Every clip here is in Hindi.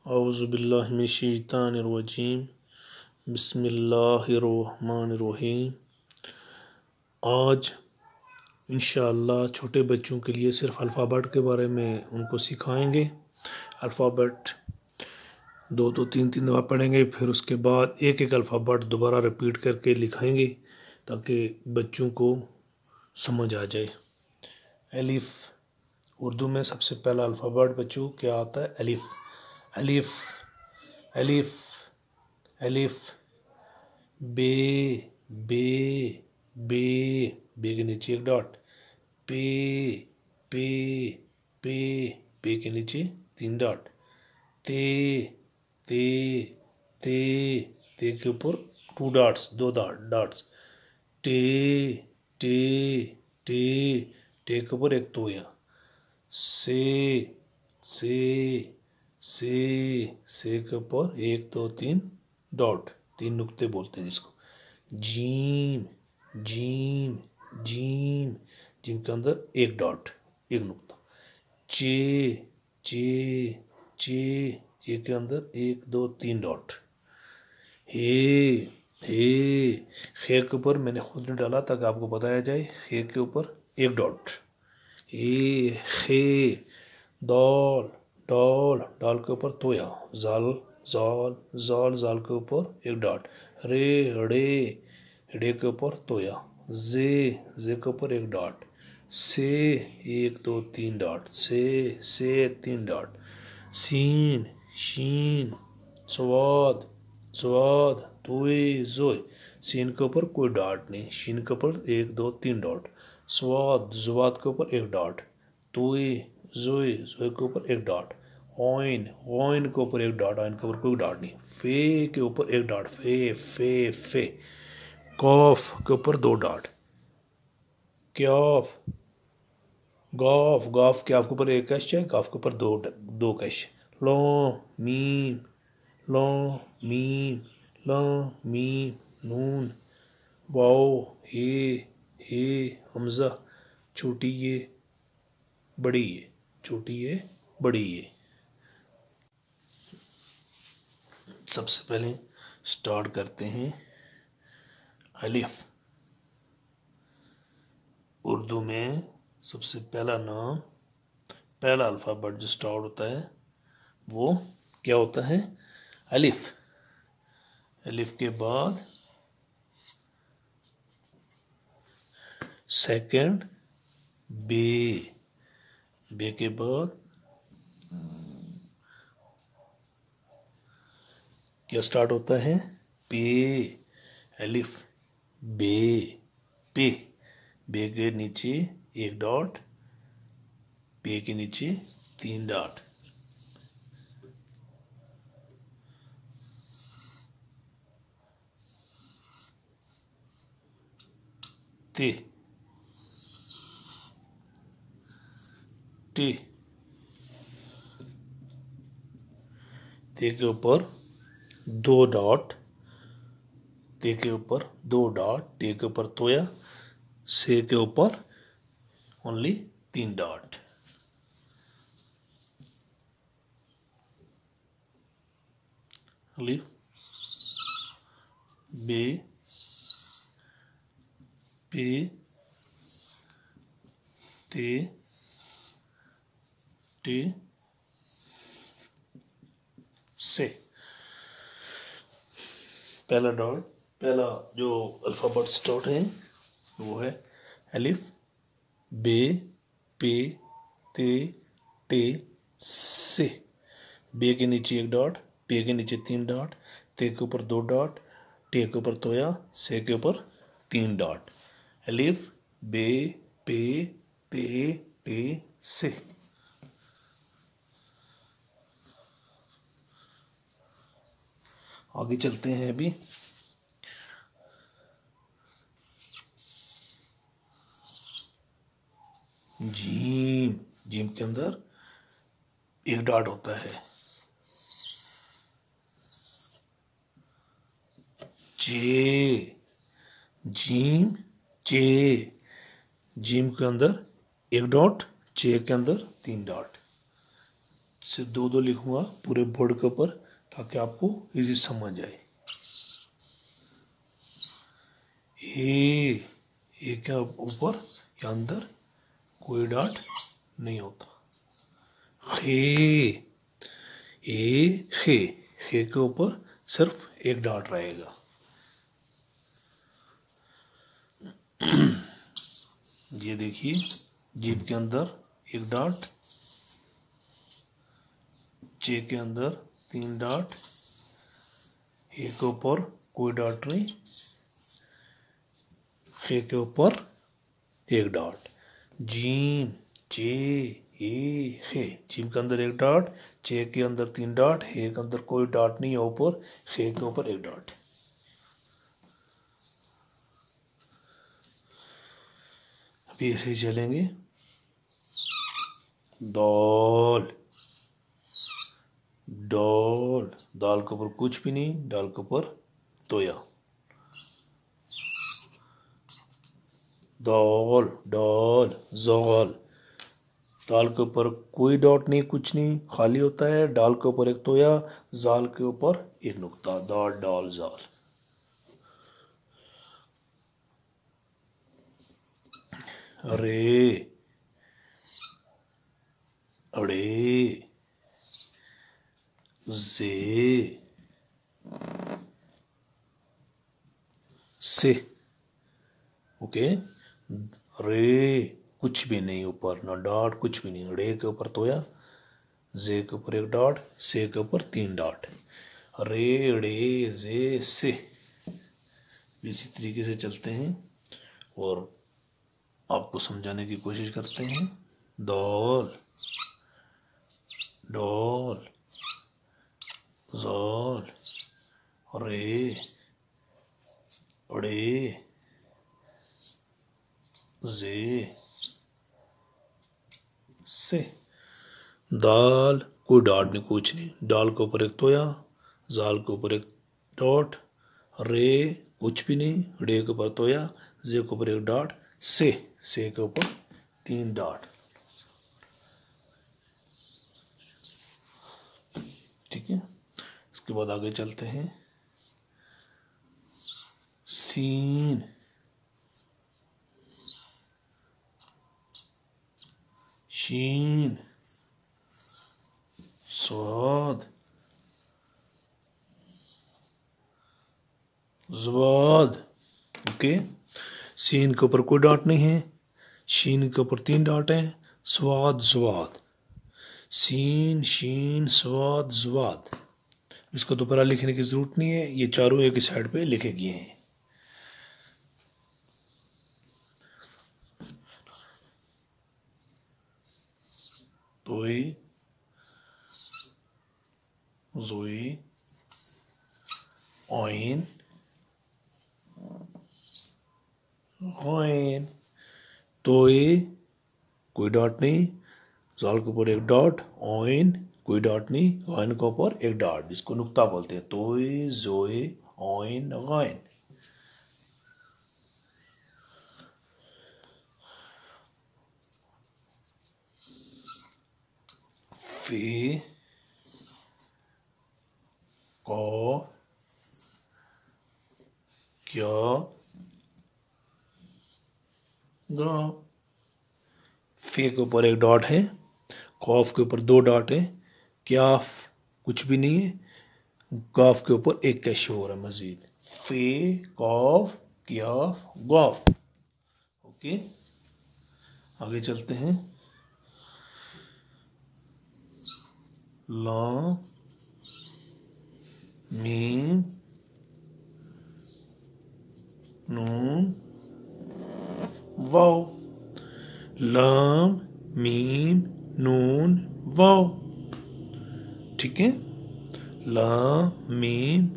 औज़ुबिल्लाहि मिनश्शैतानिर्रजीम बिस्मिल्लाहिर्रहमानिर्रहीम। आज इंशाअल्लाह छोटे बच्चों के लिए सिर्फ अल्फ़ाबेट के बारे में उनको सिखाएंगे। अल्फ़ाबेट दो तीन दफ़ा पढ़ेंगे, फिर उसके बाद एक एक अल्फ़ाबेट दोबारा रिपीट करके लिखाएंगे ताकि बच्चों को समझ आ जाए। अलिफ उर्दू में सबसे पहला अल्फ़ाबेट बच्चों क्या आता है? अलिफ। अलिफ अलिफ अलिफ बे बे बे बे के नीचे एक डॉट। पे पे पे पे के नीचे 3 डॉट। ते ते ते ते के ऊपर 2 डॉट्स, 2 डॉट्स। टे टे टे टे के ऊपर एक तोया। से से से के ऊपर 1 2 3 डॉट, 3 नुक्ते बोलते हैं जिसको। जीम जीम जीम जिम के अंदर 1 डॉट, 1 नुक्ता। चे चे चे चे के अंदर 1 2 3 डॉट। हे खे के ऊपर मैंने खुद ने डाला ताकि आपको बताया जाए। खे के ऊपर 1 डॉट। खे दौल डॉल डाल के ऊपर तोया। जाल जाल जाल जाल के ऊपर 1 डॉट। रे रे के ऊपर तोया। जे के ऊपर 1 डॉट। से 1 2 3 डॉट। से 3 डॉट। सीन शीन स्वाद स्वाद तोए जोए। सीन के ऊपर कोई डॉट नहीं, शीन के ऊपर 1 2 3 डॉट। स्वाद जुवाद के ऊपर 1 डॉट। तोए जोए जोए के ऊपर 1 डॉट। ऑइन के ऊपर 1 डॉट, ऑइन के ऊपर कोई डॉट नहीं। फे के ऊपर 1 डॉट। फे फे फे। कॉफ के ऊपर 2 डॉट। क्याफ गॉफ गॉफ के आपके ऊपर 1 कैश है, काफ के ऊपर 2 कैश। लो मीम लो मीम नून। वाओ हे हमजा। छोटी ये बड़ी ये, छोटी ये बड़ी ये। सबसे पहले स्टार्ट करते हैं अलिफ। उर्दू में सबसे पहला नाम, पहला अल्फ़ाबेट जो स्टार्ट होता है वो क्या होता है? अलिफ। अलिफ के बाद सेकंड बे के बाद क्या स्टार्ट होता है? पे। अलिफ बे पे। बे के नीचे 1 डॉट, पे के नीचे 3 डॉट। ते टे ते के ऊपर 2 डॉट, ते के ऊपर 2 डॉट, टे के ऊपर तोया। से के ऊपर ओनली 3 डॉट। अलिफ बे पे ते टे से। पहला डॉट, पहला जो अल्फ़ाबेट स्टार्ट है वो है अलिफ बे पे ते टे से। बे के नीचे 1 डॉट, पे के नीचे 3 डॉट, ते के ऊपर 2 डॉट, टे के ऊपर तोया, से के ऊपर 3 डॉट। अलिफ बे पे ते टे से। आगे चलते हैं। अभी जीम। जीम के अंदर 1 डॉट होता है। चे जीम चे। जीम के अंदर 1 डॉट, चे के अंदर 3 डॉट। सिर्फ दो दो लिखूंगा पूरे बोर्ड के ऊपर ताकि आपको इजी समझ आए। ए के ऊपर या अंदर कोई डॉट नहीं होता। खे खे के ऊपर सिर्फ एक डॉट रहेगा। ये देखिए जीप के अंदर एक डॉट, चे के अंदर 3 डॉट, ए के ऊपर कोई डॉट नहीं, खे के ऊपर एक डॉट। जीम चे ए खे, जीम के अंदर एक डॉट, चे के अंदर 3 डॉट, हे के अंदर कोई डॉट नहीं है ऊपर, खे के ऊपर एक डॉट। अभी ऐसे ही चलेंगे। दाल डॉल, दाल के ऊपर कुछ भी नहीं, दाल के ऊपर तोया। दाल डॉल जॉल, दाल के ऊपर कोई डॉट नहीं, कुछ नहीं, खाली होता है। डाल के ऊपर एक तोया, जाल के ऊपर एक नुक्ता। दाल डॉल जाल। अरे अड़े जे से, ओके। रे कुछ भी नहीं ऊपर, ना डॉट कुछ भी नहीं। रे के ऊपर तोया, जे के ऊपर एक डॉट, से के ऊपर 3 डॉट। रे रे जे से। इसी तरीके से चलते हैं और आपको समझाने की कोशिश करते हैं। दौल डॉल ज़ाल रे अड़े जे से। दाल कोई डॉट नहीं, कुछ नहीं। डाल के ऊपर एक तोया, जाल के ऊपर एक डॉट, रे कुछ भी नहीं, रे के ऊपर तोया, जे के ऊपर एक डॉट, से के ऊपर 3 डॉट। ठीक है, इसके बाद आगे चलते हैं। सीन शीन स्वाद ज़वाद। ओके, सीन के ऊपर कोई डॉट नहीं है, शीन के ऊपर 3 डॉट है। स्वाद ज़वाद, सीन शीन स्वाद ज़वाद। इसको दोबारा लिखने की जरूरत नहीं है, ये चारों एक ही साइड पे लिखे गए हैं। तोई जोई ऑइन गॉइन। तोई कोई डॉट नहीं, जाल के ऊपर एक डॉट, ऑइन कोई डॉट नहीं, गॉइन के ऊपर एक डॉट, जिसको नुक्ता बोलते हैं। तोई जोए ऑइन गॉइन। फे को क्या गा। फे के ऊपर एक डॉट है, कॉफ के ऊपर 2 डॉट है, क्याफ कुछ भी नहीं है, गाफ के ऊपर एक का शोर है मजीद। फे कॉफ क्याफ गॉफ। ओके, आगे चलते हैं। ला मीम नून वाव। लाम मीम नून वाव। ठीक है, लाम मीम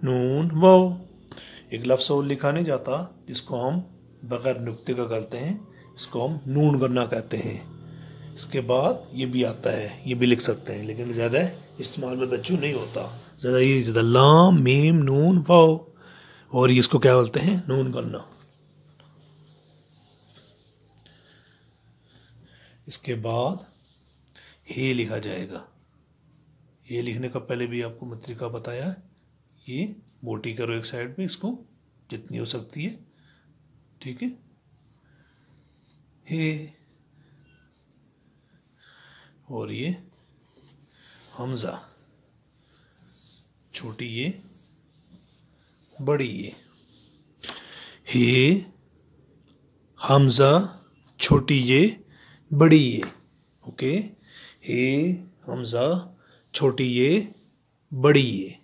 नून वाव। एक लफ्ज़ और लिखा नहीं जाता जिसको हम बगैर नुक्ते का करते हैं, इसको हम नून करना कहते हैं। इसके बाद ये भी आता है, ये भी लिख सकते हैं, लेकिन ज़्यादा इस्तेमाल में बच्चों नहीं होता। ज़्यादा लाम मीम नून वाव, और इसको क्या बोलते हैं, नून करना। इसके बाद हे लिखा जाएगा। ये लिखने का पहले भी आपको मैं तरीका बताया है। ये मोटी करो एक साइड पे, इसको जितनी हो सकती है, ठीक है। हे, और ये हमजा, छोटी ये बड़ी ये, हे हमजा छोटी ये बड़ी ये, ओके। हे हमजा छोटी ये बड़ी ये।